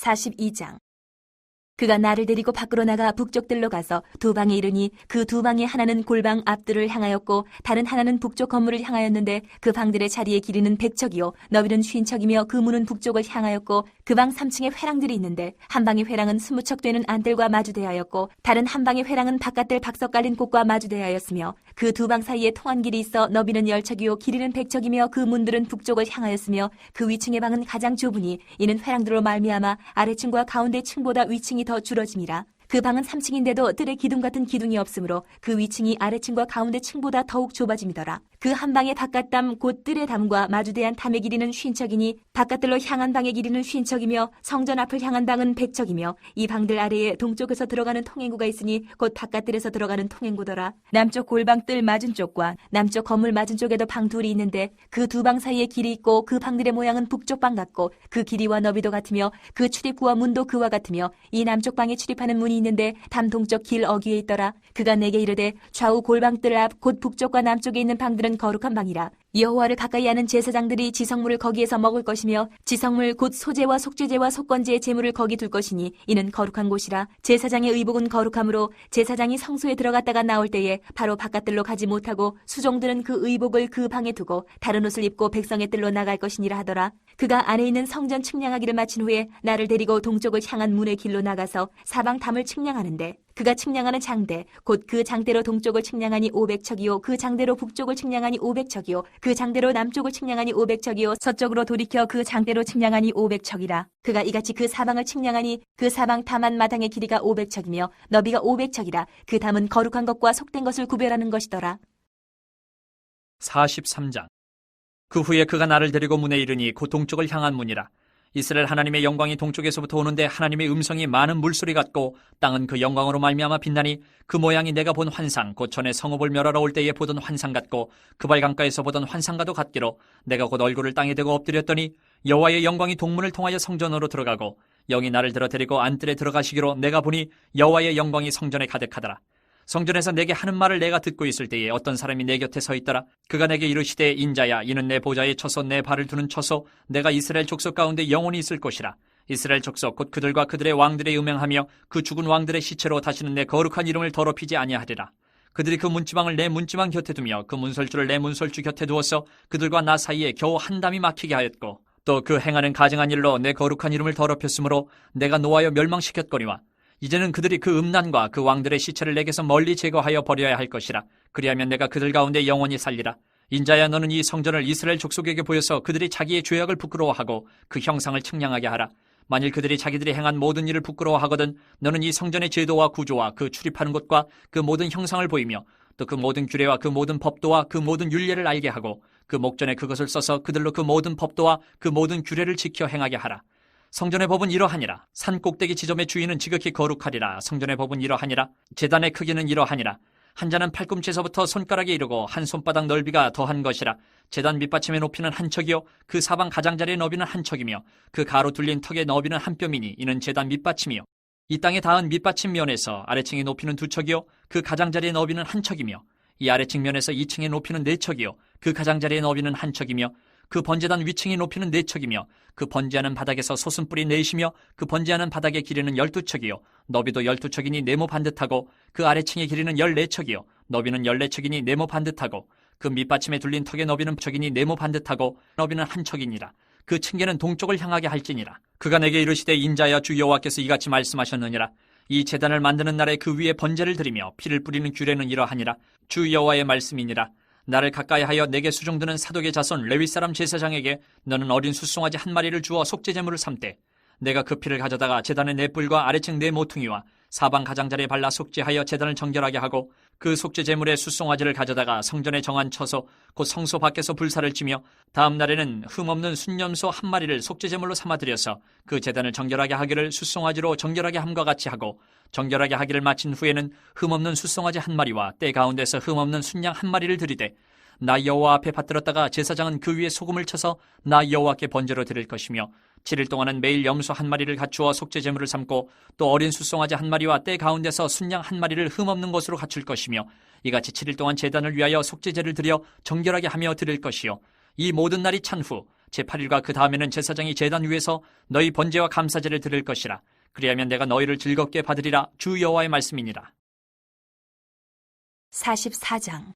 42장. 그가 나를 데리고 밖으로 나가 북쪽들로 가서 두 방에 이르니 그 두 방의 하나는 골방 앞들을 향하였고 다른 하나는 북쪽 건물을 향하였는데 그 방들의 자리의 길이는 100척이요 너비는 50척이며 그 문은 북쪽을 향하였고 그 방 3층에 회랑들이 있는데 한 방의 회랑은 20척 되는 안뜰과 마주대하였고 다른 한 방의 회랑은 바깥들 박석 깔린 곳과 마주대하였으며 그 두 방 사이에 통한 길이 있어 너비는 10척이요 길이는 100척이며 그 문들은 북쪽을 향하였으며 그 위층의 방은 가장 좁으니 이는 회랑들로 말미암아 아래층과 가운데 층보다 위층이 더 줄어짐이라. 그 방은 3층인데도 뜰에 기둥 같은 기둥이 없으므로 그 위층이 아래층과 가운데 층보다 더욱 좁아짐이더라. 그 한 방의 바깥담 곧 뜰의 담과 마주대한 담의 길이는 50척이니 바깥들로 향한 방의 길이는 50척이며 성전 앞을 향한 방은 100척이며 이 방들 아래에 동쪽에서 들어가는 통행구가 있으니 곧 바깥뜰에서 들어가는 통행구더라. 남쪽 골방 뜰 맞은 쪽과 남쪽 건물 맞은 쪽에도 방 둘이 있는데 그 두 방 사이에 길이 있고 그 방들의 모양은 북쪽 방 같고 그 길이와 너비도 같으며 그 출입구와 문도 그와 같으며 이 남쪽 방에 출입하는 문이 있는데 담 동쪽 길 어귀에 있더라. 그가 내게 이르되 좌우 골방뜰 앞 곧 북쪽과 남쪽에 있는 방들은 거룩한 방이라. 여호와를 가까이 하는 제사장들이 지성물을 거기에서 먹을 것이며 지성물 곧 소제와 속죄제와 속건제의 제물을 거기 둘 것이니 이는 거룩한 곳이라. 제사장의 의복은 거룩하므로 제사장이 성소에 들어갔다가 나올 때에 바로 바깥들로 가지 못하고 수종들은 그 의복을 그 방에 두고 다른 옷을 입고 백성의 뜰로 나갈 것이니라 하더라. 그가 안에 있는 성전 측량하기를 마친 후에 나를 데리고 동쪽을 향한 문의 길로 나가서 사방 담을 측량하는데 그가 측량하는 장대 곧 그 장대로 동쪽을 측량하니 500척이요 그 장대로 북쪽을 측량하니 500척이요 그 장대로 남쪽을 측량하니 500척이요 서쪽으로 돌이켜 그 장대로 측량하니 500척이라. 그가 이같이 그 사방을 측량하니 그 사방 담한 마당의 길이가 500척이며 너비가 500척이라. 그 담은 거룩한 것과 속된 것을 구별하는 것이더라. 43장. 그 후에 그가 나를 데리고 문에 이르니 곧 동쪽을 향한 문이라. 이스라엘 하나님의 영광이 동쪽에서부터 오는데 하나님의 음성이 많은 물소리 같고 땅은 그 영광으로 말미암아 빛나니 그 모양이 내가 본 환상 곧 전에 성읍을 멸하러 올 때에 보던 환상 같고 그발 강가에서 보던 환상과도 같기로 내가 곧 얼굴을 땅에 대고 엎드렸더니 여호와의 영광이 동문을 통하여 성전으로 들어가고 영이 나를 들어 데리고 안뜰에 들어가시기로 내가 보니 여호와의 영광이 성전에 가득하더라. 성전에서 내게 하는 말을 내가 듣고 있을 때에 어떤 사람이 내 곁에 서 있더라. 그가 내게 이르시되 인자야 이는 내 보좌에 쳐서 내 발을 두는 처소 내가 이스라엘 족속 가운데 영원히 있을 것이라. 이스라엘 족속 곧 그들과 그들의 왕들의 음행하며 그 죽은 왕들의 시체로 다시는 내 거룩한 이름을 더럽히지 아니하리라. 그들이 그 문지방을 내 문지방 곁에 두며 그 문설주를 내 문설주 곁에 두어서 그들과 나 사이에 겨우 한 담이 막히게 하였고 또 그 행하는 가증한 일로 내 거룩한 이름을 더럽혔으므로 내가 노하여 멸망시켰거니와 이제는 그들이 그 음란과 그 왕들의 시체를 내게서 멀리 제거하여 버려야 할 것이라. 그리하면 내가 그들 가운데 영원히 살리라. 인자야 너는 이 성전을 이스라엘 족속에게 보여서 그들이 자기의 죄악을 부끄러워하고 그 형상을 측량하게 하라. 만일 그들이 자기들이 행한 모든 일을 부끄러워하거든 너는 이 성전의 제도와 구조와 그 출입하는 곳과 그 모든 형상을 보이며 또 그 모든 규례와 그 모든 법도와 그 모든 율례를 알게 하고 그 목전에 그것을 써서 그들로 그 모든 법도와 그 모든 규례를 지켜 행하게 하라. 성전의 법은 이러하니라. 산 꼭대기 지점의 주인은 지극히 거룩하리라. 성전의 법은 이러하니라. 제단의 크기는 이러하니라. 한 자는 팔꿈치에서부터 손가락에 이르고 한 손바닥 넓이가 더한 것이라. 제단 밑받침의 높이는 한 척이요 그 사방 가장자리의 너비는 한 척이며 그 가로 둘린 턱의 너비는 한 뼘이니 이는 제단 밑받침이요 이 땅에 닿은 밑받침 면에서 아래층의 높이는 2척이요 그 가장자리의 너비는 한 척이며 이 아래층 면에서 2층의 높이는 4척이요 그 가장자리의 너비는 한 척이며 그 번제단 위층의 높이는 4척이며 그 번제하는 바닥에서 솟은뿔이 4이며 그 번제하는 바닥의 길이는 12척이요 너비도 12척이니 네모 반듯하고 그 아래층의 길이는 14척이요 너비는 14척이니 네모 반듯하고 그 밑받침에 둘린 턱의 너비는 척이니 네모 반듯하고 너비는 한 척이니라. 그 층계는 동쪽을 향하게 할지니라. 그가 내게 이르시되 인자야 주 여호와께서 이같이 말씀하셨느니라. 이 제단을 만드는 날에 그 위에 번제를 드리며 피를 뿌리는 규례는 이러하니라. 주 여호와의 말씀이니라. 나를 가까이 하여 내게 수종드는 사독의 자손 레위 사람 제사장에게 너는 어린 숫송아지 한 마리를 주어 속죄제물을 삼되 내가 그 피를 가져다가 제단의 네 뿔과 아래층 네 모퉁이와 사방 가장자리에 발라 속죄하여 제단을 정결하게 하고 그 속죄제물의 숫송아지를 가져다가 성전에 정한 처소 곧 성소 밖에서 불사를 지며 다음 날에는 흠없는 순염소 한 마리를 속죄제물로 삼아들여서 그 제단을 정결하게 하기를 숫송아지로 정결하게 함과 같이 하고 정결하게 하기를 마친 후에는 흠없는 숫송아지 한 마리와 때 가운데서 흠없는 순양 한 마리를 들이되 나 여호와 앞에 받들었다가 제사장은 그 위에 소금을 쳐서 나 여호와께 번제로 드릴 것이며 7일 동안은 매일 염소 한 마리를 갖추어 속죄제물을 삼고 또 어린 숫송아지 한 마리와 때 가운데서 순양 한 마리를 흠없는 것으로 갖출 것이며 이같이 7일 동안 제단을 위하여 속죄제를 드려 정결하게 하며 드릴 것이요 이 모든 날이 찬 후 제8일과 그 다음에는 제사장이 제단 위에서 너희 번제와 감사제를 드릴 것이라. 그리하면 내가 너희를 즐겁게 받으리라. 주 여호와의 말씀이니라. 44장.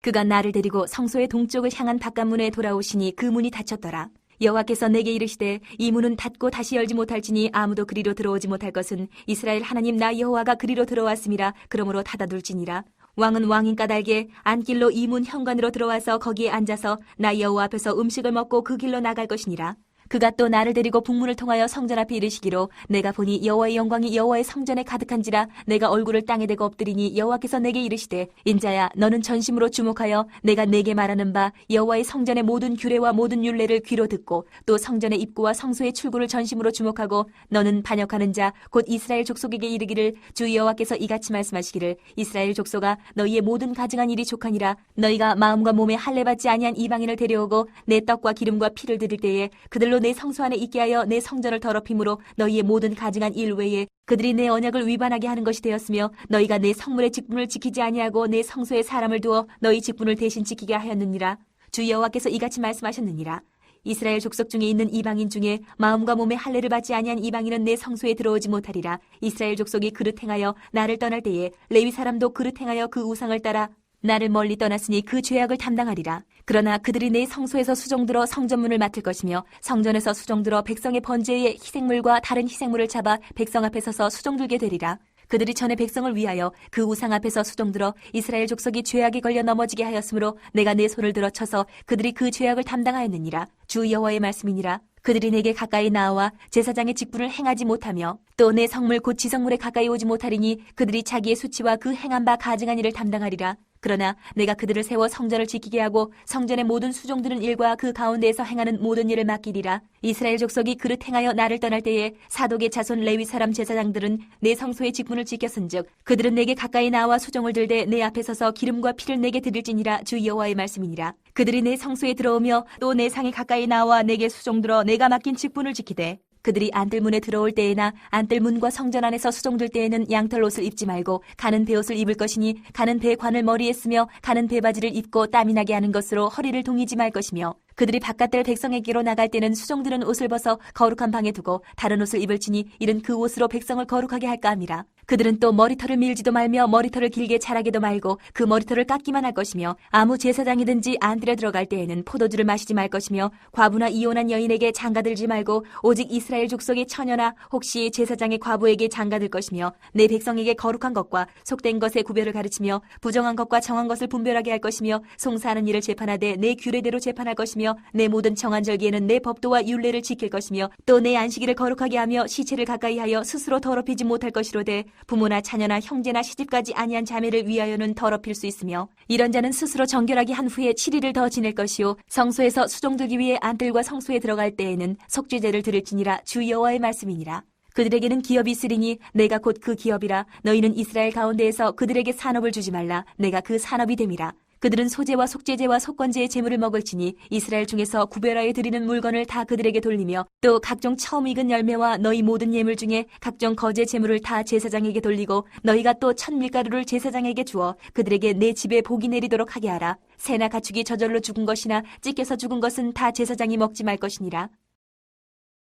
그가 나를 데리고 성소의 동쪽을 향한 바깥문에 돌아오시니 그 문이 닫혔더라. 여호와께서 내게 이르시되 이 문은 닫고 다시 열지 못할지니 아무도 그리로 들어오지 못할 것은 이스라엘 하나님 나 여호와가 그리로 들어왔음이라. 그러므로 닫아둘지니라. 왕은 왕인 까닭에 안길로 이 문 현관으로 들어와서 거기에 앉아서 나 여호와 앞에서 음식을 먹고 그 길로 나갈 것이니라. 그가 또 나를 데리고 북문을 통하여 성전 앞에 이르시기로 내가 보니 여호와의 영광이 여호와의 성전에 가득한지라. 내가 얼굴을 땅에 대고 엎드리니 여호와께서 내게 이르시되 인자야 너는 전심으로 주목하여 내가 내게 말하는 바 여호와의 성전의 모든 규례와 모든 율례를 귀로 듣고 또 성전의 입구와 성소의 출구를 전심으로 주목하고 너는 반역하는 자 곧 이스라엘 족속에게 이르기를 주 여호와께서 이같이 말씀하시기를 이스라엘 족속아 너희의 모든 가증한 일이 족하니라. 너희가 마음과 몸에 할례받지 아니한 이방인을 데려오고 내 떡과 기름과 피를 드릴 때에 그들로 내 성소 안에 있게 하여 내 성전을 더럽힘으로 너희의 모든 가증한 일 외에 그들이 내 언약을 위반하게 하는 것이 되었으며 너희가 내 성물의 직분을 지키지 아니하고 내 성소에 사람을 두어 너희 직분을 대신 지키게 하였느니라. 주 여호와께서 이같이 말씀하셨느니라. 이스라엘 족속 중에 있는 이방인 중에 마음과 몸에 할례를 받지 아니한 이방인은 내 성소에 들어오지 못하리라. 이스라엘 족속이 그릇 행하여 나를 떠날 때에 레위 사람도 그릇 행하여 그 우상을 따라 나를 멀리 떠났으니 그 죄악을 담당하리라. 그러나 그들이 내 성소에서 수종들어 성전문을 맡을 것이며 성전에서 수종들어 백성의 번제의 희생물과 다른 희생물을 잡아 백성 앞에 서서 수종들게 되리라. 그들이 전에 백성을 위하여 그 우상 앞에서 수종들어 이스라엘 족속이 죄악에 걸려 넘어지게 하였으므로 내가 내 손을 들어 쳐서 그들이 그 죄악을 담당하였느니라. 주 여호와의 말씀이니라. 그들이 내게 가까이 나와 제사장의 직분을 행하지 못하며 또 내 성물 곧 지성물에 가까이 오지 못하리니 그들이 자기의 수치와 그 행한 바 가증한 일을 담당하리라. 그러나 내가 그들을 세워 성전을 지키게 하고 성전의 모든 수종드는 일과 그 가운데에서 행하는 모든 일을 맡기리라. 이스라엘 족속이 그릇 행하여 나를 떠날 때에 사독의 자손 레위 사람 제사장들은 내 성소의 직분을 지켰은즉 그들은 내게 가까이 나와 수종을 들되 내 앞에 서서 기름과 피를 내게 드릴지니라. 주 여호와의 말씀이니라. 그들이 내 성소에 들어오며 또 내 상에 가까이 나와 내게 수종들어 내가 맡긴 직분을 지키되 그들이 안뜰문에 들어올 때에나 안뜰문과 성전 안에서 수종들 때에는 양털 옷을 입지 말고 가는 배옷을 입을 것이니 가는 배관을 머리에 쓰며 가는 배바지를 입고 땀이 나게 하는 것으로 허리를 동이지 말 것이며 그들이 바깥들 백성에게로 나갈 때는 수종들은 옷을 벗어 거룩한 방에 두고 다른 옷을 입을지니 이는 그 옷으로 백성을 거룩하게 할까 함이라. 그들은 또 머리털을 밀지도 말며 머리털을 길게 자라게도 말고 그 머리털을 깎기만 할 것이며 아무 제사장이든지 안뜰에 들어갈 때에는 포도주를 마시지 말 것이며 과부나 이혼한 여인에게 장가들지 말고 오직 이스라엘 족속의 처녀나 혹시 제사장의 과부에게 장가들 것이며 내 백성에게 거룩한 것과 속된 것의 구별을 가르치며 부정한 것과 정한 것을 분별하게 할 것이며 송사하는 일을 재판하되 내 규례대로 재판할 것이며 내 모든 정한절기에는 내 법도와 율례를 지킬 것이며 또 내 안식일을 거룩하게 하며 시체를 가까이 하여 스스로 더럽히지 못할 것이로되 부모나 자녀나 형제나 시집까지 아니한 자매를 위하여는 더럽힐 수 있으며 이런 자는 스스로 정결하게 한 후에 7일을 더 지낼 것이요 성소에서 수종들기 위해 안뜰과 성소에 들어갈 때에는 속죄제를 드릴지니라. 주 여호와의 말씀이니라. 그들에게는 기업이 있으리니 내가 곧 그 기업이라. 너희는 이스라엘 가운데에서 그들에게 산업을 주지 말라. 내가 그 산업이 됨이라. 그들은 소제와 속죄제와 속건제의 제물을 먹을지니 이스라엘 중에서 구별하여 드리는 물건을 다 그들에게 돌리며 또 각종 처음 익은 열매와 너희 모든 예물 중에 각종 거제 제물을 다 제사장에게 돌리고 너희가 또 첫 밀가루를 제사장에게 주어 그들에게 내 집에 복이 내리도록 하게 하라. 새나 가축이 저절로 죽은 것이나 찢겨서 죽은 것은 다 제사장이 먹지 말 것이니라.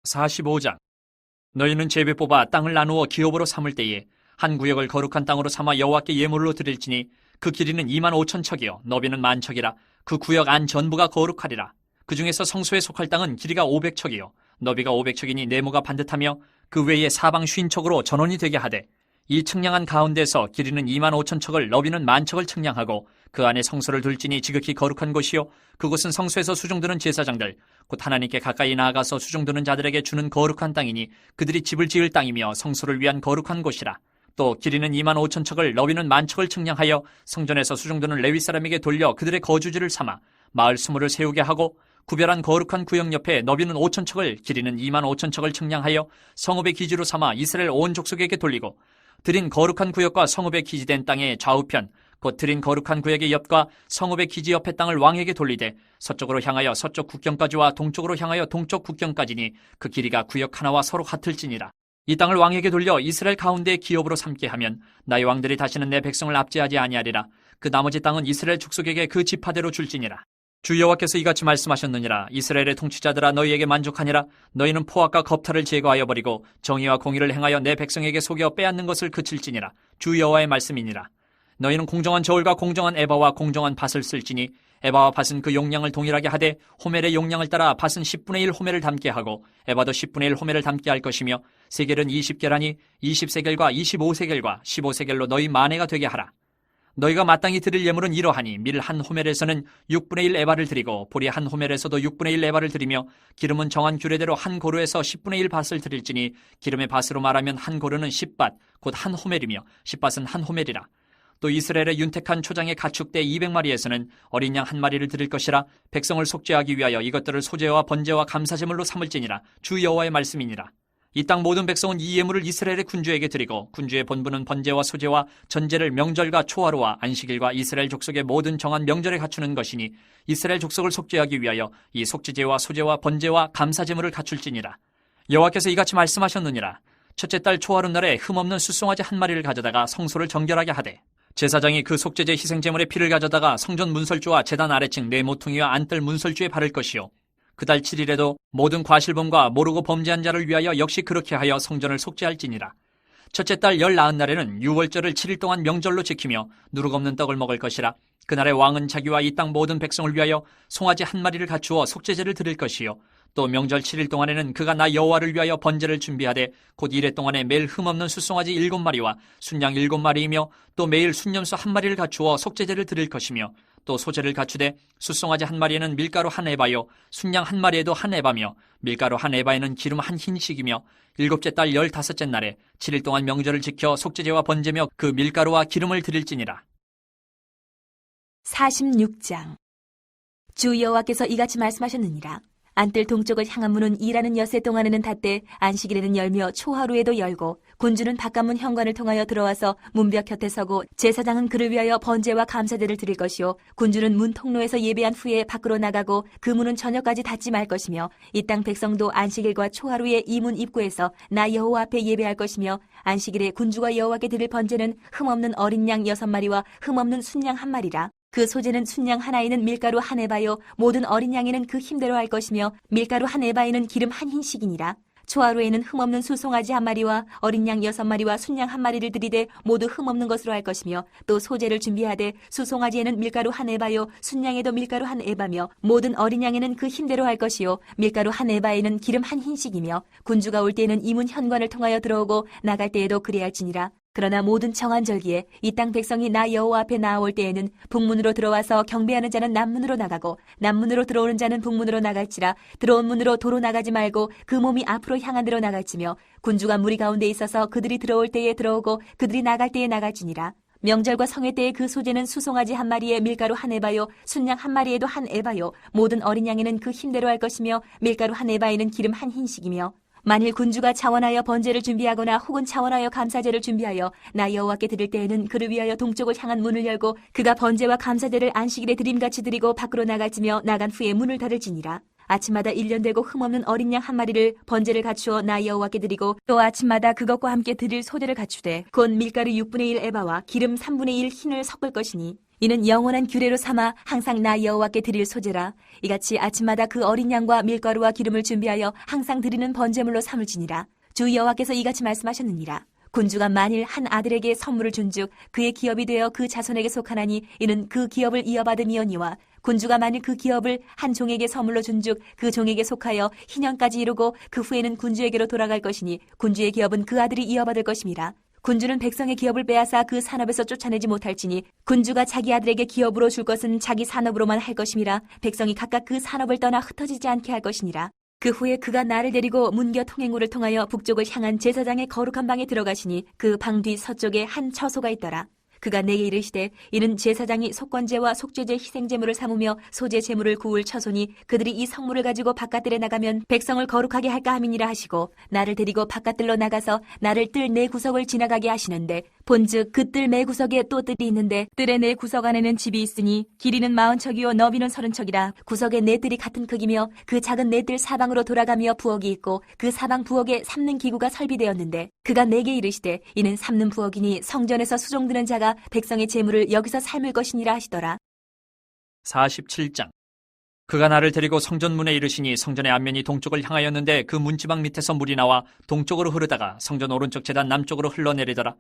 45장. 너희는 제비 뽑아 땅을 나누어 기업으로 삼을 때에 한 구역을 거룩한 땅으로 삼아 여호와께 예물로 드릴지니 그 길이는 25,000척이요 너비는 10,000척이라. 그 구역 안 전부가 거룩하리라. 그 중에서 성소에 속할 땅은 길이가 500척이요 너비가 500척이니 네모가 반듯하며 그 외에 사방 50척으로 전원이 되게 하되 이 측량한 가운데서 길이는 25,000척을 너비는 10,000척을 측량하고 그 안에 성소를 둘지니 지극히 거룩한 곳이요 그곳은 성소에서 수종드는 제사장들 곧 하나님께 가까이 나아가서 수종드는 자들에게 주는 거룩한 땅이니 그들이 집을 지을 땅이며 성소를 위한 거룩한 곳이라. 또 길이는 25,000척을 너비는 10,000척을 측량하여 성전에서 수종드는 레위 사람에게 돌려 그들의 거주지를 삼아 마을 수물을 세우게 하고 구별한 거룩한 구역 옆에 너비는 5,000척을 길이는 25,000척을 측량하여 성읍의 기지로 삼아 이스라엘 온 족속에게 돌리고 드린 거룩한 구역과 성읍의 기지된 땅의 좌우편 곧 드린 거룩한 구역의 옆과 성읍의 기지 옆의 땅을 왕에게 돌리되 서쪽으로 향하여 서쪽 국경까지와 동쪽으로 향하여 동쪽 국경까지니 그 길이가 구역 하나와 서로 같을지니라. 이 땅을 왕에게 돌려 이스라엘 가운데의 기업으로 삼게 하면 나의 왕들이 다시는 내 백성을 압제하지 아니하리라. 그 나머지 땅은 이스라엘 족속에게 그 지파대로 줄지니라. 주 여호와께서 이같이 말씀하셨느니라. 이스라엘의 통치자들아, 너희에게 만족하니라. 너희는 포악과 겁탈을 제거하여 버리고 정의와 공의를 행하여 내 백성에게 속여 빼앗는 것을 그칠지니라. 주 여호와의 말씀이니라. 너희는 공정한 저울과 공정한 에바와 공정한 밭을 쓸지니 에바와 밭은 그 용량을 동일하게 하되 호멜의 용량을 따라 밭은 10분의 1 호멜을 담게 하고 에바도 10분의 1 호멜을 담게 할 것이며 세겔은 20계라니 20세겔과 25세겔과 15세겔로 너희 만회가 되게 하라. 너희가 마땅히 드릴 예물은 이러하니 밀 한 호멜에서는 6분의 1 에바를 드리고 보리 한 호멜에서도 6분의 1 에바를 드리며 기름은 정한 규례대로 한 고루에서 10분의 1 밭을 드릴지니 기름의 밭으로 말하면 한 고루는 10밭 곧 한 호멜이며 10밭은 한 호멜이라. 또 이스라엘의 윤택한 초장의 가축대 200마리에서는 어린 양 한 마리를 드릴 것이라. 백성을 속죄하기 위하여 이것들을 소제와 번제와 감사제물로 삼을지니라. 주 여호와의 말씀이니라. 이 땅 모든 백성은 이 예물을 이스라엘의 군주에게 드리고 군주의 본부는 번제와 소제와 전제를 명절과 초하루와 안식일과 이스라엘 족속의 모든 정한 명절에 갖추는 것이니 이스라엘 족속을 속죄하기 위하여 이 속죄제와 소제와 번제와 감사제물을 갖출지니라. 여호와께서 이같이 말씀하셨느니라. 첫째 달 초하루 날에 흠없는 숫송아지 한 마리를 가져다가 성소를 정결하게 하되 제사장이 그 속죄제 희생제물의 피를 가져다가 성전 문설주와 제단 아래층 네 모퉁이와 안뜰 문설주에 바를 것이요 그 달 7일에도 모든 과실범과 모르고 범죄한 자를 위하여 역시 그렇게 하여 성전을 속죄할지니라. 첫째 달 19날에는 유월절을 7일 동안 명절로 지키며 누룩 없는 떡을 먹을 것이라. 그날에 왕은 자기와 이 땅 모든 백성을 위하여 송아지 한 마리를 갖추어 속죄제를 드릴 것이요 또 명절 7일 동안에는 그가 나 여호와를 위하여 번제를 준비하되 곧 이래 동안에 매일 흠없는 숫송아지 7마리와 순양 7마리이며 또 매일 순염소 한 마리를 갖추어 속죄제를 드릴 것이며 또 소제를 갖추되 숫송아지 한 마리에는 밀가루 한 에바요 순양 한 마리에도 한 에바며 밀가루 한 에바에는 기름 한 흰씩이며 일곱째 달 15째 날에 7일 동안 명절을 지켜 속죄제와 번제며 그 밀가루와 기름을 드릴지니라. 46장. 주 여호와께서 이같이 말씀하셨느니라. 안뜰 동쪽을 향한 문은 일하는 엿새 동안에는 닫되 안식일에는 열며 초하루에도 열고 군주는 바깥문 현관을 통하여 들어와서 문벽 곁에 서고 제사장은 그를 위하여 번제와 감사제를 드릴 것이요 군주는 문 통로에서 예배한 후에 밖으로 나가고 그 문은 저녁까지 닫지 말 것이며 이 땅 백성도 안식일과 초하루에 이 문 입구에서 나 여호와 앞에 예배할 것이며 안식일에 군주가 여호와께 드릴 번제는 흠없는 어린 양 6마리와 흠없는 순양 한 마리라. 그 소제는 순양 하나에는 밀가루 한 에바요 모든 어린 양에는 그 힘대로 할 것이며 밀가루 한 에바에는 기름 한 흰씩이니라. 초하루에는 흠없는 수송아지 한 마리와 어린 양 6마리와 순양 한 마리를 드리되 모두 흠없는 것으로 할 것이며 또 소제를 준비하되 수송아지에는 밀가루 한 에바요 순양에도 밀가루 한 에바며 모든 어린 양에는 그 힘대로 할 것이요 밀가루 한 에바에는 기름 한 흰씩이며 군주가 올 때에는 이 문 현관을 통하여 들어오고 나갈 때에도 그래할지니라. 그러나 모든 정한 절기에 이 땅 백성이 나 여호와 앞에 나아올 때에는 북문으로 들어와서 경배하는 자는 남문으로 나가고 남문으로 들어오는 자는 북문으로 나갈지라. 들어온 문으로 도로 나가지 말고 그 몸이 앞으로 향한 데로 나갈지며 군주가 무리 가운데 있어서 그들이 들어올 때에 들어오고 그들이 나갈 때에 나갈지니라. 명절과 성회 때에 그 소제는 수송아지 한 마리에 밀가루 한 에바요 순양 한 마리에도 한 에바요 모든 어린 양에는 그 힘대로 할 것이며 밀가루 한 에바에는 기름 한 흰씩이며 만일 군주가 차원하여 번제를 준비하거나 혹은 차원하여 감사제를 준비하여 나 여호와께 드릴 때에는 그를 위하여 동쪽을 향한 문을 열고 그가 번제와 감사제를 안식일에 드림같이 드리고 밖으로 나갈지며 나간 후에 문을 닫을지니라. 아침마다 1년 되고 흠없는 어린 양 한 마리를 번제를 갖추어 나 여호와께 드리고 또 아침마다 그것과 함께 드릴 소제를 갖추되 곧 밀가루 6분의 1 에바와 기름 3분의 1 흰을 섞을 것이니 이는 영원한 규례로 삼아 항상 나 여호와께 드릴 소제라. 이같이 아침마다 그 어린 양과 밀가루와 기름을 준비하여 항상 드리는 번제물로 삼을지니라. 주 여호와께서 이같이 말씀하셨느니라. 군주가 만일 한 아들에게 선물을 준즉 그의 기업이 되어 그 자손에게 속하나니 이는 그 기업을 이어받음이오니와 군주가 만일 그 기업을 한 종에게 선물로 준즉 그 종에게 속하여 희년까지 이루고 그 후에는 군주에게로 돌아갈 것이니 군주의 기업은 그 아들이 이어받을 것임이라. 군주는 백성의 기업을 빼앗아 그 산업에서 쫓아내지 못할지니 군주가 자기 아들에게 기업으로 줄 것은 자기 산업으로만 할 것임이라. 백성이 각각 그 산업을 떠나 흩어지지 않게 할 것이니라. 그 후에 그가 나를 데리고 문겨 통행로를 통하여 북쪽을 향한 제사장의 거룩한 방에 들어가시니 그 방 뒤 서쪽에 한 처소가 있더라. 그가 내게 이르시되 이는 제사장이 속건제와 속죄제 희생제물을 삼으며 소제 제물을 구울 처소니 그들이 이 성물을 가지고 바깥들에 나가면 백성을 거룩하게 할까 함이니라 하시고 나를 데리고 바깥들로 나가서 나를 뜰 네 구석을 지나가게 하시는데 본즉 그 뜰 매 구석에 또 뜰이 있는데 뜰의 네 구석 안에는 집이 있으니 길이는 40척이요 너비는 30척이라. 구석에 네 뜰이 같은 크기며 그 작은 네 뜰 사방으로 돌아가며 부엌이 있고 그 사방 부엌에 삶는 기구가 설비되었는데 그가 내게 이르시되 이는 삶는 부엌이니 성전에서 수종드는 자가 백성의 재물을 여기서 삶을 것이니라 하시더라. 47장. 그가 나를 데리고 성전 문에 이르시니 성전의 앞면이 동쪽을 향하였는데 그 문지방 밑에서 물이 나와 동쪽으로 흐르다가 성전 오른쪽 제단 남쪽으로 흘러내리더라.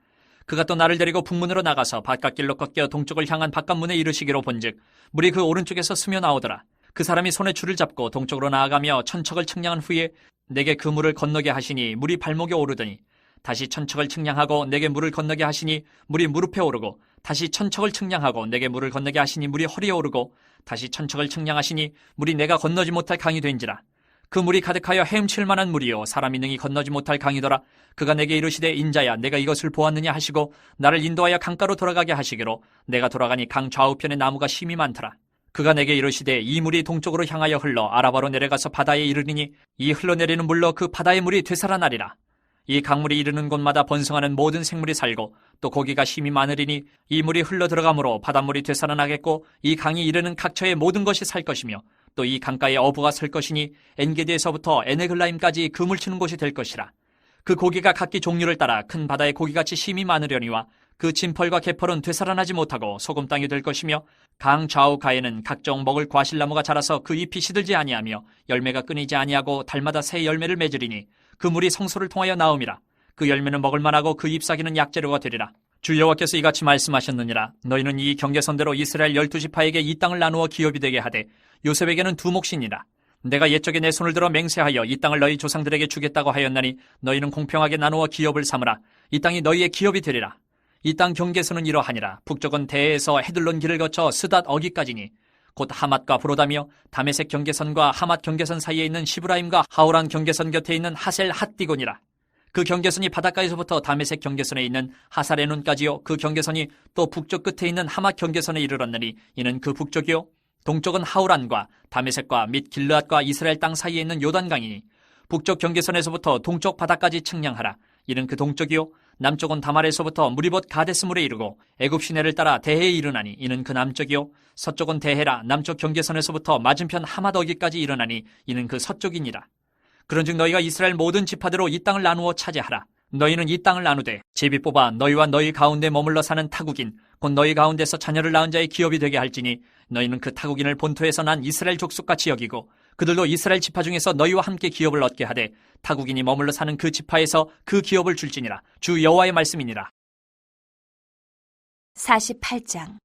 그가 또 나를 데리고 북문으로 나가서 바깥길로 꺾여 동쪽을 향한 바깥문에 이르시기로 본즉 물이 그 오른쪽에서 스며 나오더라. 그 사람이 손에 줄을 잡고 동쪽으로 나아가며 천척을 측량한 후에 내게 그 물을 건너게 하시니 물이 발목에 오르더니 다시 천척을 측량하고 내게 물을 건너게 하시니 물이 무릎에 오르고 다시 천척을 측량하고 내게 물을 건너게 하시니 물이 허리에 오르고 다시 천척을 측량하시니 물이 내가 건너지 못할 강이 된지라. 그 물이 가득하여 헤엄칠 만한 물이요 사람이 능히 건너지 못할 강이더라. 그가 내게 이르시되 인자야 내가 이것을 보았느냐 하시고 나를 인도하여 강가로 돌아가게 하시기로 내가 돌아가니 강 좌우편에 나무가 심이 많더라. 그가 내게 이르시되 이 물이 동쪽으로 향하여 흘러 아라바로 내려가서 바다에 이르리니 이 흘러내리는 물로 그 바다의 물이 되살아나리라. 이 강물이 이르는 곳마다 번성하는 모든 생물이 살고 또 고기가 심이 많으리니 이 물이 흘러 들어가므로 바닷물이 되살아나겠고 이 강이 이르는 각처의 모든 것이 살 것이며 또 이 강가에 어부가 설 것이니 엔게디에서부터 에네글라임까지 그물 치는 곳이 될 것이라. 그 고기가 각기 종류를 따라 큰 바다의 고기같이 심이 많으려니와 그 진펄과 개펄은 되살아나지 못하고 소금 땅이 될 것이며 강 좌우 가에는 각종 먹을 과실나무가 자라서 그 잎이 시들지 아니하며 열매가 끊이지 아니하고 달마다 새 열매를 맺으리니 그 물이 성소를 통하여 나옴이라. 그 열매는 먹을 만하고 그 잎사귀는 약재료가 되리라. 주 여호와께서 이같이 말씀하셨느니라. 너희는 이 경계선대로 이스라엘 12지파에게 이 땅을 나누어 기업이 되게 하되 요셉에게는 두 몫이니라. 내가 옛적에 내 손을 들어 맹세하여 이 땅을 너희 조상들에게 주겠다고 하였나니 너희는 공평하게 나누어 기업을 삼으라. 이 땅이 너희의 기업이 되리라. 이 땅 경계선은 이러하니라. 북쪽은 대에서 헤들론 길을 거쳐 스닷 어기까지니 곧 하맛과 브로다며 다메섹 경계선과 하맛 경계선 사이에 있는 시브라임과 하오란 경계선 곁에 있는 하셀 핫디곤이라. 그 경계선이 바닷가에서부터 다메섹 경계선에 있는 하사레논까지요. 그 경계선이 또 북쪽 끝에 있는 하맛 경계선에 이르렀느니 이는 그 북쪽이요. 동쪽은 하오란과 다메섹과 및 길르앗과 이스라엘 땅 사이에 있는 요단강이니 북쪽 경계선에서부터 동쪽 바다까지 측량하라. 이는 그 동쪽이요. 남쪽은 다말에서부터 무리봇 가데스물에 이르고 애굽 시내를 따라 대해에 이르나니 이는 그 남쪽이요. 서쪽은 대해라. 남쪽 경계선에서부터 맞은편 하마더기까지 이르나니 이는 그 서쪽이니라. 그런즉 너희가 이스라엘 모든 지파대로 이 땅을 나누어 차지하라. 너희는 이 땅을 나누되 제비 뽑아 너희와 너희 가운데 머물러 사는 타국인 곧 너희 가운데서 자녀를 낳은 자의 기업이 되게 할지니 너희는 그 타국인을 본토에서 난 이스라엘 족속같이 여기고 그들도 이스라엘 지파 중에서 너희와 함께 기업을 얻게 하되 타국인이 머물러 사는 그 지파에서 그 기업을 줄지니라. 주 여호와의 말씀이니라. 48장.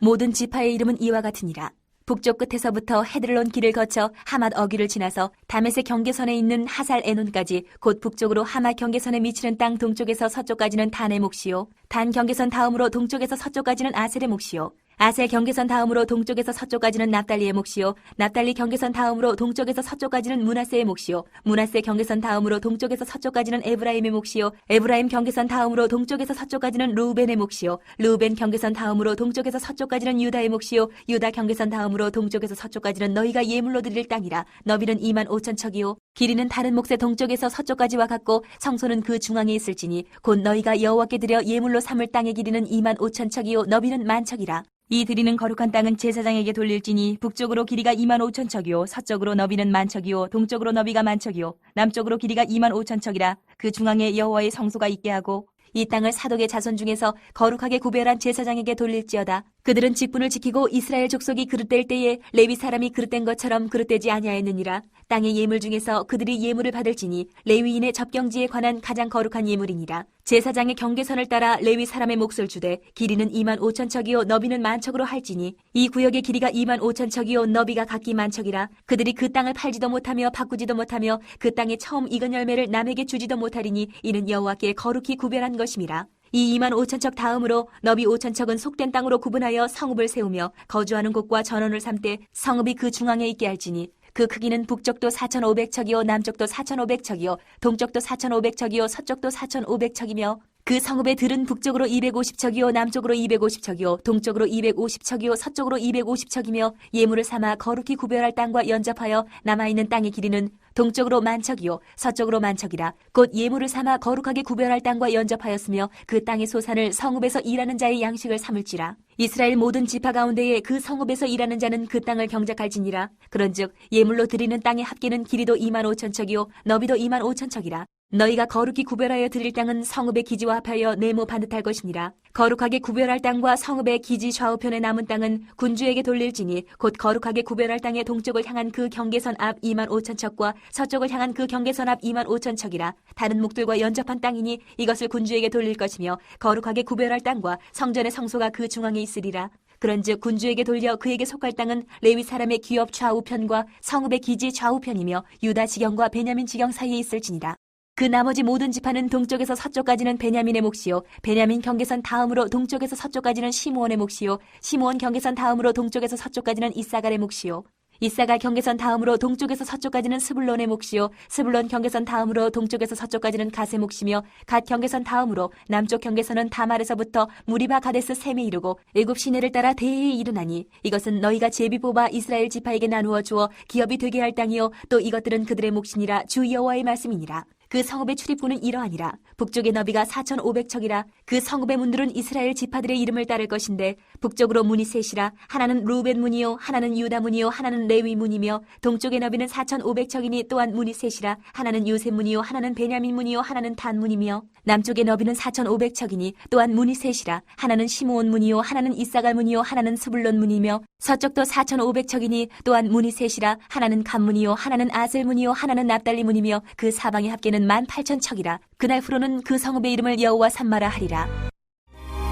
모든 지파의 이름은 이와 같으니라. 북쪽 끝에서부터 헤들론 길을 거쳐 하맛 어귀를 지나서 다메섹 경계선에 있는 하살 에논까지 곧 북쪽으로 하맛 경계선에 미치는 땅 동쪽에서 서쪽까지는 단의 몫이요. 단 경계선 다음으로 동쪽에서 서쪽까지는 아셀의 몫이요. 아셀 경계선 다음으로 동쪽에서 서쪽까지는 납달리의 몫이요. 납달리 경계선 다음으로 동쪽에서 서쪽까지는 므낫세의 몫이요. 므낫세 경계선 다음으로 동쪽에서 서쪽까지는 에브라임의 몫이요. 에브라임 경계선 다음으로 동쪽에서 서쪽까지는 루벤의 몫이요. 루벤 경계선 다음으로 동쪽에서 서쪽까지는 유다의 몫이요. 유다 경계선 다음으로 동쪽에서 서쪽까지는 너희가 예물로 드릴 땅이라. 너비는 2만 5천 척이요. 길이는 다른 몫의 동쪽에서 서쪽까지와 같고 성소는 그 중앙에 있을지니 곧 너희가 여호와께 드려 예물로 삼을 땅의 길이는 2만 5천 척이요. 너비는 만 척이라. 이 드리는 거룩한 땅은 제사장에게 돌릴지니 북쪽으로 길이가 2만 5천 척이요 서쪽으로 너비는 만 척이요 동쪽으로 너비가 만 척이요 남쪽으로 길이가 2만 5천 척이라. 그 중앙에 여호와의 성소가 있게 하고 이 땅을 사독의 자손 중에서 거룩하게 구별한 제사장에게 돌릴지어다. 그들은 직분을 지키고 이스라엘 족속이 그릇될 때에 레위 사람이 그릇된 것처럼 그릇되지 아니하였느니라. 땅의 예물 중에서 그들이 예물을 받을지니 레위인의 접경지에 관한 가장 거룩한 예물이니라. 제사장의 경계선을 따라 레위 사람의 몫을 주되 길이는 2만 5천 척이요 너비는 만 척으로 할지니 이 구역의 길이가 2만 5천 척이요 너비가 각기 만 척이라. 그들이 그 땅을 팔지도 못하며 바꾸지도 못하며 그 땅에 처음 익은 열매를 남에게 주지도 못하리니 이는 여호와께 거룩히 구별한 것임이라. 이 2만 5천 척 다음으로 너비 5천 척은 속된 땅으로 구분하여 성읍을 세우며 거주하는 곳과 전원을 삼되 성읍이 그 중앙에 있게 할지니 그 크기는 북쪽도 4,500척이요 남쪽도 4,500척이요 동쪽도 4,500척이요 서쪽도 4,500척이며 그 성읍의 들은 북쪽으로 250척이요 남쪽으로 250척이요 동쪽으로 250척이요 서쪽으로 250척이며 예물을 삼아 거룩히 구별할 땅과 연접하여 남아있는 땅의 길이는 동쪽으로 만 척이요 서쪽으로 만 척이라. 곧 예물을 삼아 거룩하게 구별할 땅과 연접하였으며 그 땅의 소산을 성읍에서 일하는 자의 양식을 삼을지라. 이스라엘 모든 지파 가운데에 그 성읍에서 일하는 자는 그 땅을 경작할지니라. 그런즉 예물로 드리는 땅의 합계는 길이도 2만 5천 척이요 너비도 2만 5천 척이라. 너희가 거룩히 구별하여 드릴 땅은 성읍의 기지와 합하여 네모 반듯할 것이니라. 거룩하게 구별할 땅과 성읍의 기지 좌우편에 남은 땅은 군주에게 돌릴지니 곧 거룩하게 구별할 땅의 동쪽을 향한 그 경계선 앞 25,000척과 서쪽을 향한 그 경계선 앞 25,000척이라. 다른 목들과 연접한 땅이니 이것을 군주에게 돌릴 것이며 거룩하게 구별할 땅과 성전의 성소가 그 중앙에 있으리라. 그런즉 군주에게 돌려 그에게 속할 땅은 레위 사람의 기업 좌우편과 성읍의 기지 좌우편이며 유다 지경과 베냐민 지경 사이에 있을지니라. 그 나머지 모든 지파는 동쪽에서 서쪽까지는 베냐민의 몫이요 베냐민 경계선 다음으로 동쪽에서 서쪽까지는 시므온의 몫이요 시므온 경계선 다음으로 동쪽에서 서쪽까지는 이사갈의 몫이요 이사갈 경계선 다음으로 동쪽에서 서쪽까지는 스불론의 몫이요 스불론 경계선 다음으로 동쪽에서 서쪽까지는 갓의 몫이며 갓 경계선 다음으로 남쪽 경계선은 다말에서부터 무리바 가데스 셈에 이르고 일곱 시내를 따라 대해에 이르나니 이것은 너희가 제비 뽑아 이스라엘 지파에게 나누어 주어 기업이 되게 할 땅이요 또 이것들은 그들의 몫이니라. 주 여호와의 말씀이니라. 그 성읍의 출입구는 이러하니라. 북쪽의 너비가 4,500척이라. 그 성읍의 문들은 이스라엘 지파들의 이름을 따를 것인데 북쪽으로 문이 셋이라. 하나는 루벤 문이요 하나는 유다 문이요 하나는 레위 문이며 동쪽의 너비는 4,500척이니 또한 문이 셋이라. 하나는 요셉 문이요 하나는 베냐민 문이요 하나는 단 문이며 남쪽의 너비는 4,500척이니 또한 문이 셋이라. 하나는 시므온 문이요 하나는 이사갈 문이요 하나는 스불론 문이며 서쪽도 4,500척이니 또한 문이 셋이라. 하나는 간 문이요 하나는 아셀 문이요 하나는 납달리 문이며 그 사방의 합계는 18,000척이라. 그날 후로는 그 성읍의 이름을 여호와 삼마라 하리라.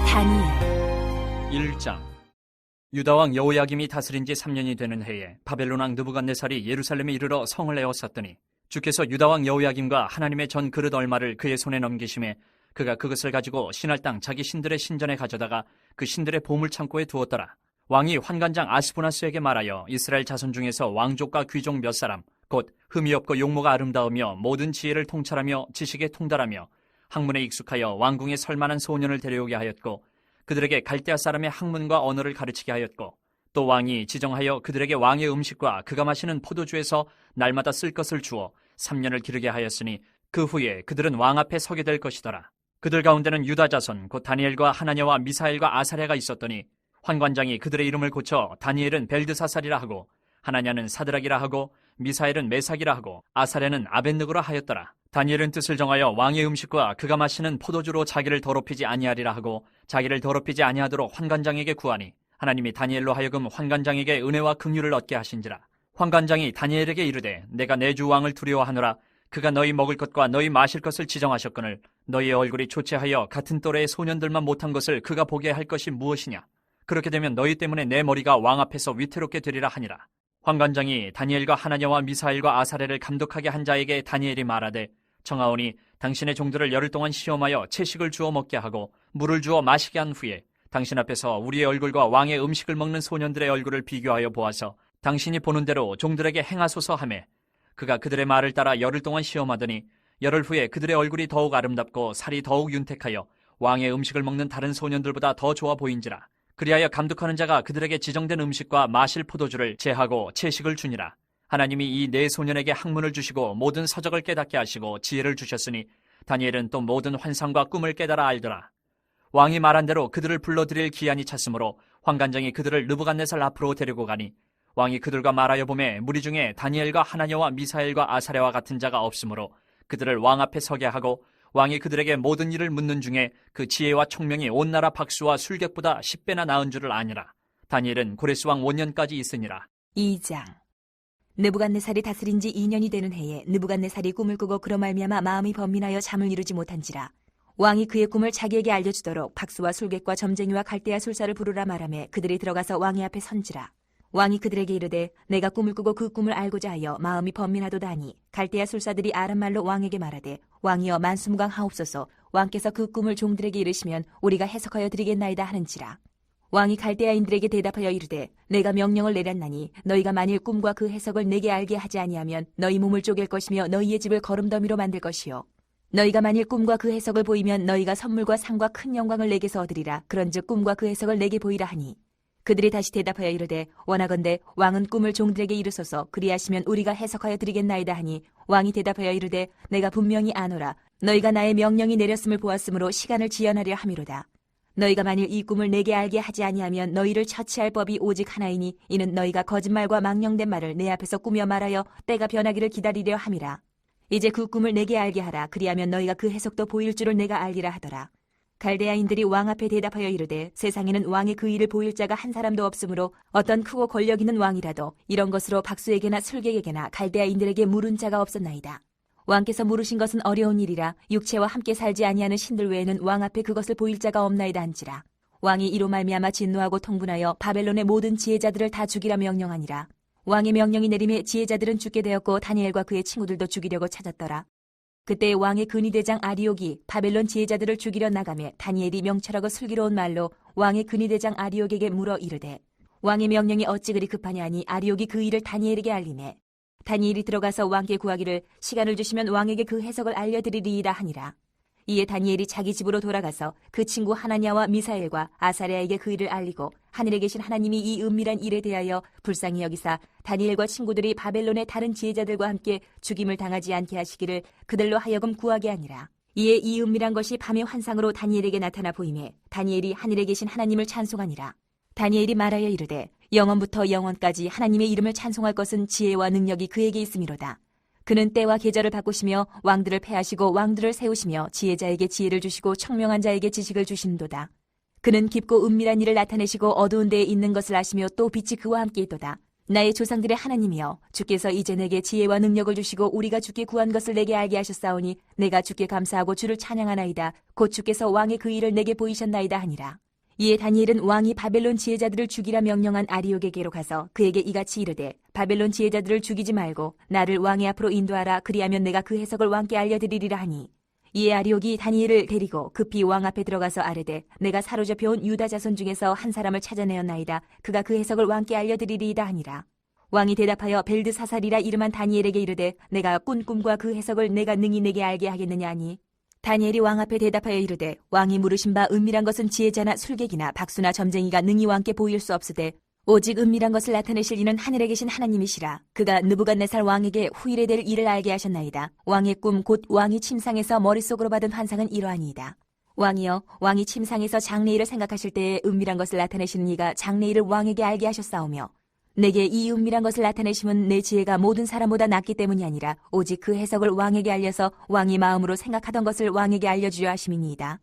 다니엘 1장. 유다 왕 여호야김이 다스린 지 3년이 되는 해에 바벨론 왕 느부갓네살이 예루살렘에 이르러 성을 에워쌌더니 주께서 유다 왕 여호야김과 하나님의 전 그릇 얼마를 그의 손에 넘기심에 그가 그것을 가지고 신할 땅 자기 신들의 신전에 가져다가 그 신들의 보물 창고에 두었더라. 왕이 환관장 아스보나스에게 말하여 이스라엘 자손 중에서 왕족과 귀족 몇 사람 곧 흠이 없고 용모가 아름다우며 모든 지혜를 통찰하며 지식에 통달하며 학문에 익숙하여 왕궁에 설만한 소년을 데려오게 하였고 그들에게 갈대아 사람의 학문과 언어를 가르치게 하였고 또 왕이 지정하여 그들에게 왕의 음식과 그가 마시는 포도주에서 날마다 쓸 것을 주어 3년을 기르게 하였으니 그 후에 그들은 왕 앞에 서게 될 것이더라. 그들 가운데는 유다 자손 곧 다니엘과 하나냐와 미사엘과 아사랴가 있었더니 환관장이 그들의 이름을 고쳐 다니엘은 벨드사살이라 하고 하나냐는 사드락이라 하고 미사엘은 메삭이라 하고 아사랴는 아벳느고라 하였더라. 다니엘은 뜻을 정하여 왕의 음식과 그가 마시는 포도주로 자기를 더럽히지 아니하리라 하고 자기를 더럽히지 아니하도록 환관장에게 구하니 하나님이 다니엘로 하여금 환관장에게 은혜와 긍휼을 얻게 하신지라. 환관장이 다니엘에게 이르되 내가 내 주 왕을 두려워하노라. 그가 너희 먹을 것과 너희 마실 것을 지정하셨거늘 너희의 얼굴이 초췌하여 같은 또래의 소년들만 못한 것을 그가 보게 할 것이 무엇이냐. 그렇게 되면 너희 때문에 내 머리가 왕 앞에서 위태롭게 되리라 하니라. 환관장이 다니엘과 하나냐와 미사엘과 아사랴를 감독하게 한 자에게 다니엘이 말하되 청하오니 당신의 종들을 열흘 동안 시험하여 채식을 주어 먹게 하고 물을 주어 마시게 한 후에 당신 앞에서 우리의 얼굴과 왕의 음식을 먹는 소년들의 얼굴을 비교하여 보아서 당신이 보는 대로 종들에게 행하소서 하매 그가 그들의 말을 따라 열흘 동안 시험하더니 열흘 후에 그들의 얼굴이 더욱 아름답고 살이 더욱 윤택하여 왕의 음식을 먹는 다른 소년들보다 더 좋아 보인지라. 그리하여 감독하는 자가 그들에게 지정된 음식과 마실 포도주를 제하고 채식을 주니라. 하나님이 이 네 소년에게 학문을 주시고 모든 서적을 깨닫게 하시고 지혜를 주셨으니 다니엘은 또 모든 환상과 꿈을 깨달아 알더라. 왕이 말한 대로 그들을 불러들일 기한이 찼으므로 환관장이 그들을 느부갓네살 앞으로 데리고 가니 왕이 그들과 말하여 보매 무리 중에 다니엘과 하나냐와 미사엘과 아사랴와 같은 자가 없으므로 그들을 왕 앞에 서게 하고 왕이 그들에게 모든 일을 묻는 중에 그 지혜와 총명이 온 나라 박수와 술객보다 10배나 나은 줄을 아니라. 다니엘은 고레스 왕 5년까지 있으니라. 2장. 느부갓네살이 다스린 지 2년이 되는 해에 느부갓네살이 꿈을 꾸고 그로 말미암아 마음이 번민하여 잠을 이루지 못한지라. 왕이 그의 꿈을 자기에게 알려주도록 박수와 술객과 점쟁이와 갈대아 술사를 부르라 말하며 그들이 들어가서 왕의 앞에 선지라. 왕이 그들에게 이르되 내가 꿈을 꾸고 그 꿈을 알고자 하여 마음이 번민하도다 하니 갈대아 술사들이 아람말로 왕에게 말하되 왕이여 만수무강하옵소서. 왕께서 그 꿈을 종들에게 이르시면 우리가 해석하여 드리겠나이다 하는지라. 왕이 갈대아인들에게 대답하여 이르되 내가 명령을 내렸나니 너희가 만일 꿈과 그 해석을 내게 알게 하지 아니하면 너희 몸을 쪼갤 것이며 너희의 집을 거름더미로 만들 것이요 너희가 만일 꿈과 그 해석을 보이면 너희가 선물과 상과 큰 영광을 내게서 얻으리라. 그런즉 꿈과 그 해석을 내게 보이라 하니 그들이 다시 대답하여 이르되 원하건대 왕은 꿈을 종들에게 이르소서. 그리하시면 우리가 해석하여 드리겠나이다 하니 왕이 대답하여 이르되 내가 분명히 아노라. 너희가 나의 명령이 내렸음을 보았으므로 시간을 지연하려 함이로다. 너희가 만일 이 꿈을 내게 알게 하지 아니하면 너희를 처치할 법이 오직 하나이니 이는 너희가 거짓말과 망령된 말을 내 앞에서 꾸며 말하여 때가 변하기를 기다리려 함이라. 이제 그 꿈을 내게 알게 하라. 그리하면 너희가 그 해석도 보일 줄을 내가 알리라 하더라. 갈대아인들이 왕 앞에 대답하여 이르되 세상에는 왕의 그 일을 보일 자가 한 사람도 없으므로 어떤 크고 권력 있는 왕이라도 이런 것으로 박수에게나 술객에게나 갈대아인들에게 물은 자가 없었나이다. 왕께서 물으신 것은 어려운 일이라 육체와 함께 살지 아니하는 신들 외에는 왕 앞에 그것을 보일 자가 없나이다 한지라. 왕이 이로 말미암아 진노하고 통분하여 바벨론의 모든 지혜자들을 다 죽이라 명령하니라. 왕의 명령이 내림에 지혜자들은 죽게 되었고 다니엘과 그의 친구들도 죽이려고 찾았더라. 그때 왕의 근위대장 아리옥이 바벨론 지혜자들을 죽이려 나가매 다니엘이 명철하고 슬기로운 말로 왕의 근위대장 아리옥에게 물어 이르되 왕의 명령이 어찌 그리 급하냐 하니 아리옥이 그 일을 다니엘에게 알리매 다니엘이 들어가서 왕께 구하기를 시간을 주시면 왕에게 그 해석을 알려드리리이다 하니라. 이에 다니엘이 자기 집으로 돌아가서 그 친구 하나냐와 미사엘과 아사랴에게 그 일을 알리고 하늘에 계신 하나님이 이 은밀한 일에 대하여 불쌍히 여기사 다니엘과 친구들이 바벨론의 다른 지혜자들과 함께 죽임을 당하지 않게 하시기를 그들로 하여금 구하게 하니라. 이에 이 은밀한 것이 밤의 환상으로 다니엘에게 나타나 보이매 다니엘이 하늘에 계신 하나님을 찬송하니라. 다니엘이 말하여 이르되 영원부터 영원까지 하나님의 이름을 찬송할 것은 지혜와 능력이 그에게 있음이로다. 그는 때와 계절을 바꾸시며 왕들을 패하시고 왕들을 세우시며 지혜자에게 지혜를 주시고 청명한 자에게 지식을 주신도다. 그는 깊고 은밀한 일을 나타내시고 어두운 데에 있는 것을 아시며 또 빛이 그와 함께 있도다. 나의 조상들의 하나님이여 주께서 이제 내게 지혜와 능력을 주시고 우리가 주께 구한 것을 내게 알게 하셨사오니 내가 주께 감사하고 주를 찬양하나이다. 곧 주께서 왕의 그 일을 내게 보이셨나이다 하니라. 이에 다니엘은 왕이 바벨론 지혜자들을 죽이라 명령한 아리옥에게로 가서 그에게 이같이 이르되 바벨론 지혜자들을 죽이지 말고 나를 왕의 앞으로 인도하라. 그리하면 내가 그 해석을 왕께 알려드리리라 하니 이에 아리옥이 다니엘을 데리고 급히 왕 앞에 들어가서 아뢰되 내가 사로잡혀온 유다 자손 중에서 한 사람을 찾아내었나이다. 그가 그 해석을 왕께 알려드리리이다 하니라. 왕이 대답하여 벨드사살이라 이름한 다니엘에게 이르되 내가 꾼 꿈과 그 해석을 내가 능히 내게 알게 하겠느냐 하니 다니엘이 왕 앞에 대답하여 이르되 왕이 물으신 바 은밀한 것은 지혜자나 술객이나 박수나 점쟁이가 능히 왕께 보일 수 없으되 오직 은밀한 것을 나타내실 이는 하늘에 계신 하나님이시라. 그가 느부갓네살 왕에게 후일에 될 일을 알게 하셨나이다. 왕의 꿈 곧 왕이 침상에서 머릿속으로 받은 환상은 이러하니이다. 왕이여 왕이 침상에서 장래일을 생각하실 때에 은밀한 것을 나타내시는 이가 장래일을 왕에게 알게 하셨사오며 내게 이 은밀한 것을 나타내심은 내 지혜가 모든 사람보다 낫기 때문이 아니라 오직 그 해석을 왕에게 알려서 왕이 마음으로 생각하던 것을 왕에게 알려주려 하심이니이다.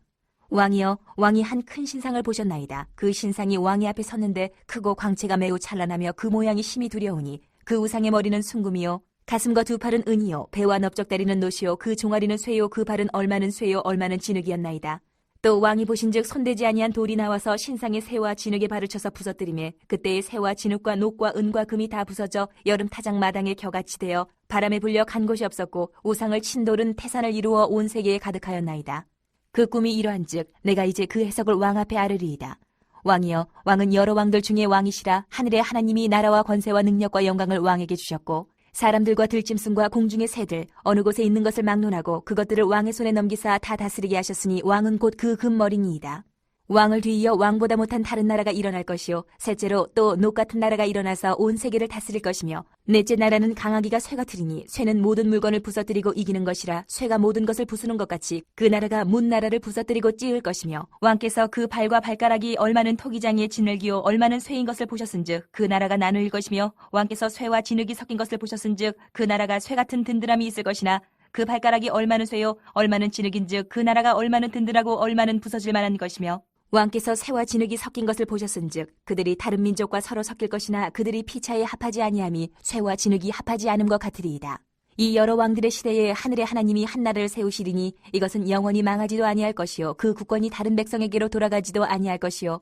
왕이여 왕이 한 큰 신상을 보셨나이다. 그 신상이 왕의 앞에 섰는데 크고 광채가 매우 찬란하며 그 모양이 심히 두려우니 그 우상의 머리는 순금이요 가슴과 두 팔은 은이요 배와 넓적다리는 노시요 그 종아리는 쇠요 그 발은 얼마는 쇠요 얼마는 진흙이었나이다. 또 왕이 보신즉 손대지 아니한 돌이 나와서 신상의 새와 진흙의 발을 쳐서 부서뜨리매 그때의 새와 진흙과 녹과 은과 금이 다 부서져 여름 타작 마당에 겨같이 되어 바람에 불려 간 곳이 없었고 우상을 친 돌은 태산을 이루어 온 세계에 가득하였나이다. 그 꿈이 이러한즉 내가 이제 그 해석을 왕 앞에 아르리이다. 왕이여 왕은 여러 왕들 중에 왕이시라. 하늘의 하나님이 나라와 권세와 능력과 영광을 왕에게 주셨고 사람들과 들짐승과 공중의 새들 어느 곳에 있는 것을 막론하고 그것들을 왕의 손에 넘기사 다 다스리게 하셨으니 왕은 곧 그 금머리니이다. 왕을 뒤이어 왕보다 못한 다른 나라가 일어날 것이요 셋째로 또 녹 같은 나라가 일어나서 온 세계를 다스릴 것이며 넷째 나라는 강하기가 쇠 같으리니 쇠는 모든 물건을 부서뜨리고 이기는 것이라 쇠가 모든 것을 부수는 것 같이 그 나라가 문 나라를 부서뜨리고 찌을 것이며 왕께서 그 발과 발가락이 얼마는 토기장이의 진흙이요 얼마는 쇠인 것을 보셨은즉 그 나라가 나누일 것이며 왕께서 쇠와 진흙이 섞인 것을 보셨은즉 그 나라가 쇠 같은 든든함이 있을 것이나 그 발가락이 얼마는 쇠요 얼마는 진흙인즉 그 나라가 얼마는 든든하고 얼마는 부서질 만한 것이며 왕께서 새와 진흙이 섞인 것을 보셨은즉 그들이 다른 민족과 서로 섞일 것이나 그들이 피차에 합하지 아니함이 쇠와 진흙이 합하지 않은 것 같으리이다. 이 여러 왕들의 시대에 하늘의 하나님이 한 나라를 세우시리니 이것은 영원히 망하지도 아니할 것이요 그 국권이 다른 백성에게로 돌아가지도 아니할 것이요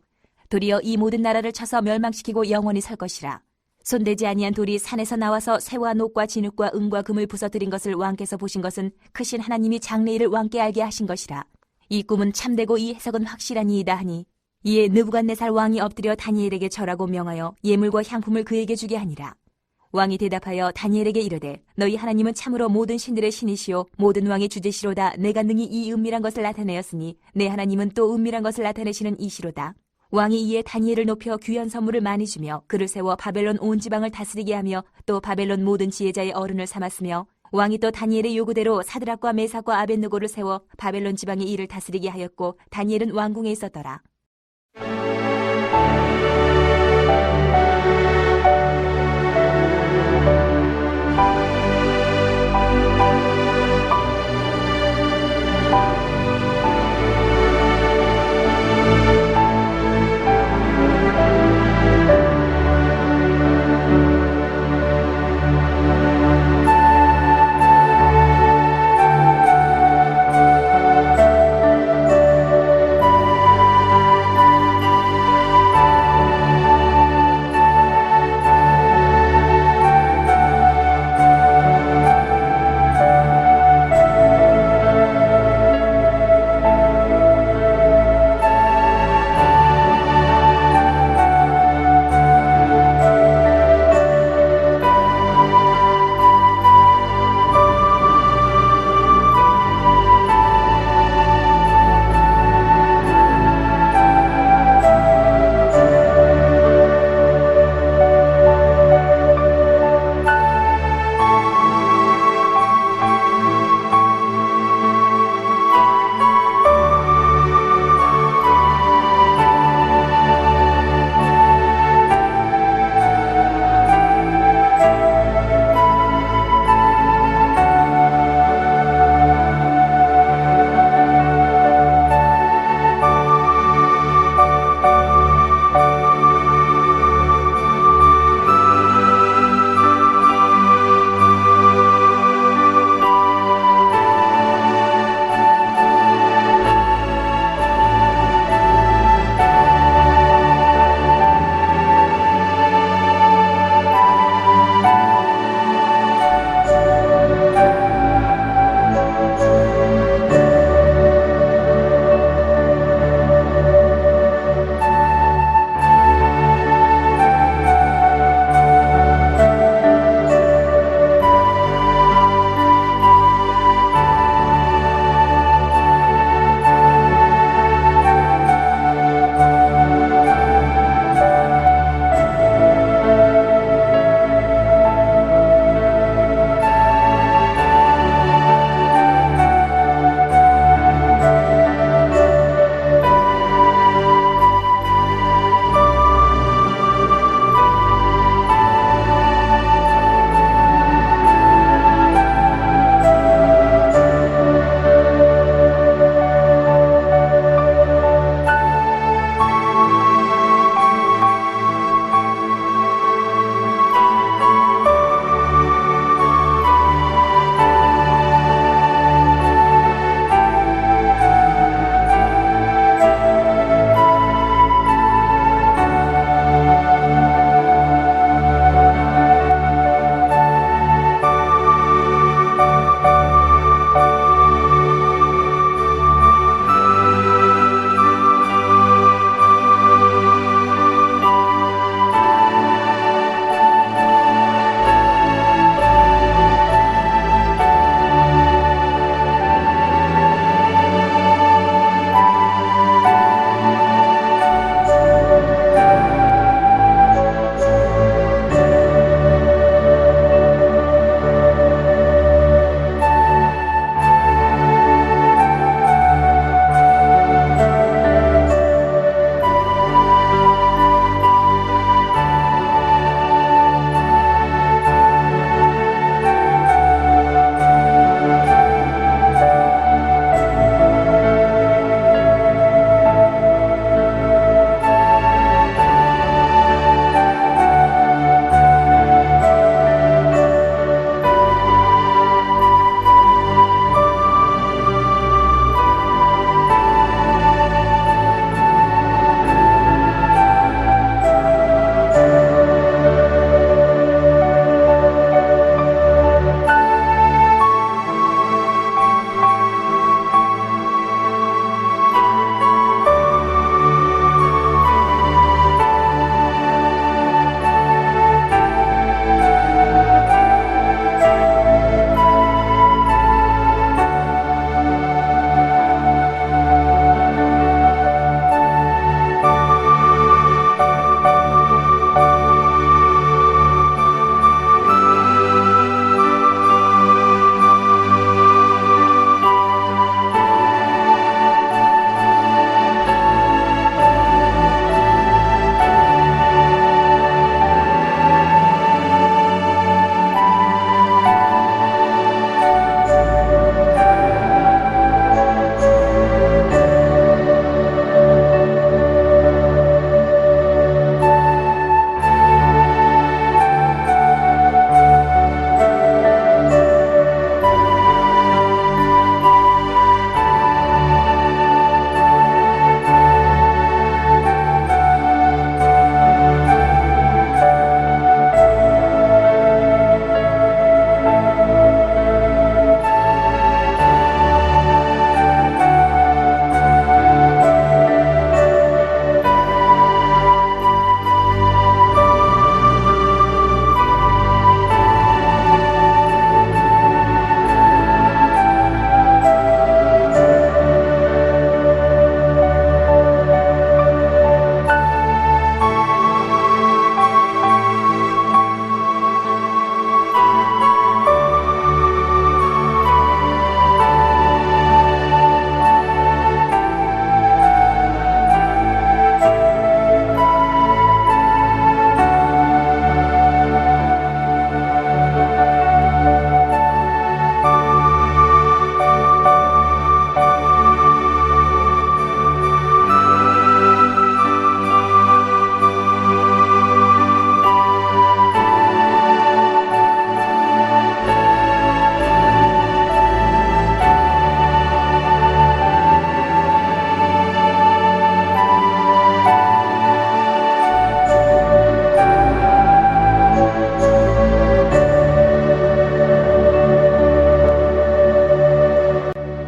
도리어 이 모든 나라를 쳐서 멸망시키고 영원히 설 것이라. 손대지 아니한 돌이 산에서 나와서 새와 녹과 진흙과 은과 금을 부서뜨린 것을 왕께서 보신 것은 크신 하나님이 장래일을 왕께 알게 하신 것이라. 이 꿈은 참되고 이 해석은 확실하니이다 하니 이에 느부갓네살 왕이 엎드려 다니엘에게 절하고 명하여 예물과 향품을 그에게 주게 하니라. 왕이 대답하여 다니엘에게 이르되 너희 하나님은 참으로 모든 신들의 신이시요 모든 왕의 주제시로다. 내가 능히 이 은밀한 것을 나타내었으니 내 하나님은 또 은밀한 것을 나타내시는 이시로다. 왕이 이에 다니엘을 높여 귀한 선물을 많이 주며 그를 세워 바벨론 온 지방을 다스리게 하며 또 바벨론 모든 지혜자의 어른을 삼았으며 왕이 또 다니엘의 요구대로 사드락과 메삭과 아벳느고를 세워 바벨론 지방의 일을 다스리게 하였고 다니엘은 왕궁에 있었더라.